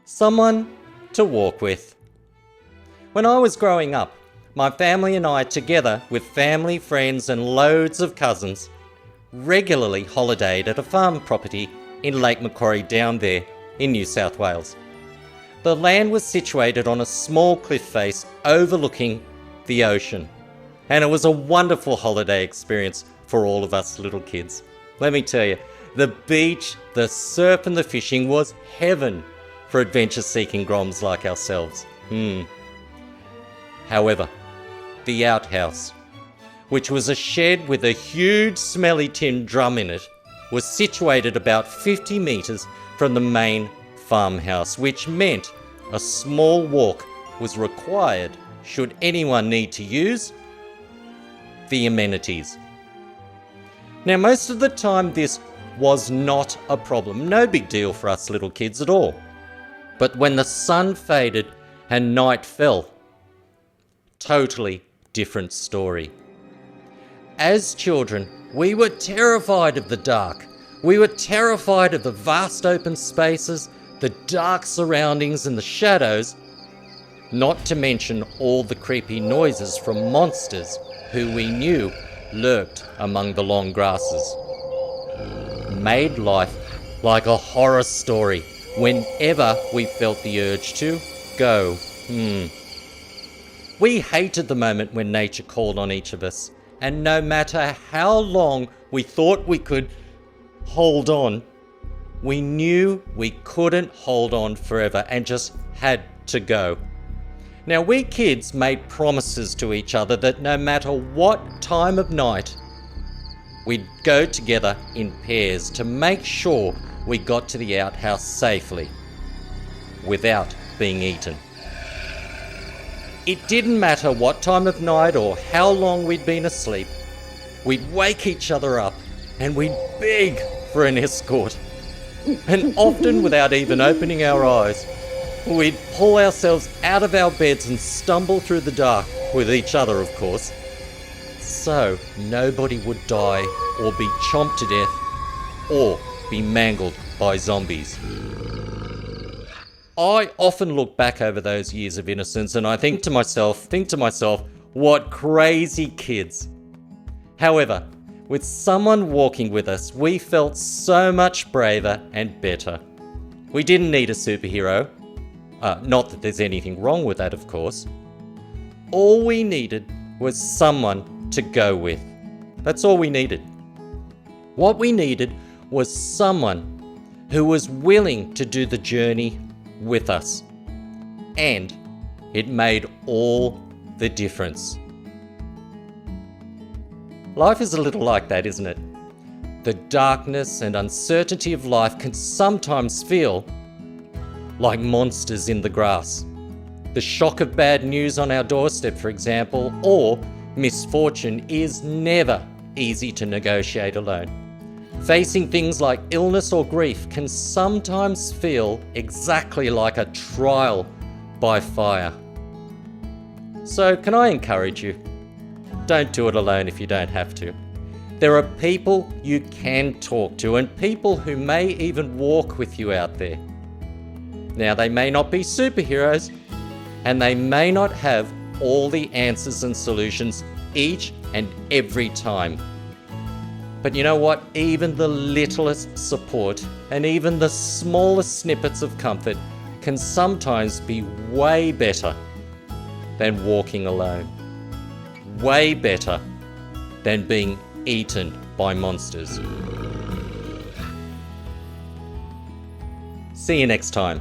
Someone to walk with. When I was growing up, my family and I, together with family, friends and loads of cousins, regularly holidayed at a farm property in Lake Macquarie down there in New South Wales. The land was situated on a small cliff face overlooking the ocean, and it was a wonderful holiday experience for all of us little kids. Let me tell you, the beach, the surf and the fishing was heaven for adventure-seeking groms like ourselves. However, the outhouse, which was a shed with a huge smelly tin drum in it, was situated about 50 metres from the main farmhouse, which meant a small walk was required should anyone need to use the amenities. Now, most of the time this was not a problem, no big deal for us little kids at all. But when the sun faded and night fell, totally different story. As children, we were terrified of the dark. We were terrified of the vast open spaces, the dark surroundings and the shadows, not to mention all the creepy noises from monsters who we knew lurked among the long grasses. Made life like a horror story whenever we felt the urge to go. We hated the moment when nature called on each of us, and no matter how long we thought we could hold on, we knew we couldn't hold on forever and just had to go. Now, we kids made promises to each other that no matter what time of night, we'd go together in pairs to make sure we got to the outhouse safely, without being eaten. It didn't matter what time of night or how long we'd been asleep. We'd wake each other up and we'd beg for an escort. And often, without even opening our eyes, we'd pull ourselves out of our beds and stumble through the dark, with each other of course, so nobody would die or be chomped to death or be mangled by zombies. I often look back over those years of innocence and I think to myself, what crazy kids. However, with someone walking with us, we felt so much braver and better. We didn't need a superhero. Not that there's anything wrong with that, of course. All we needed was someone to go with. That's all we needed. What we needed was someone who was willing to do the journey with us. And it made all the difference. Life is a little like that, isn't it? The darkness and uncertainty of life can sometimes feel like monsters in the grass. The shock of bad news on our doorstep, for example, or misfortune is never easy to negotiate alone. Facing things like illness or grief can sometimes feel exactly like a trial by fire. So can I encourage you? Don't do it alone if you don't have to. There are people you can talk to and people who may even walk with you out there. Now, they may not be superheroes and they may not have all the answers and solutions each and every time. But you know what? Even the littlest support and even the smallest snippets of comfort can sometimes be way better than walking alone. Way better than being eaten by monsters. See you next time.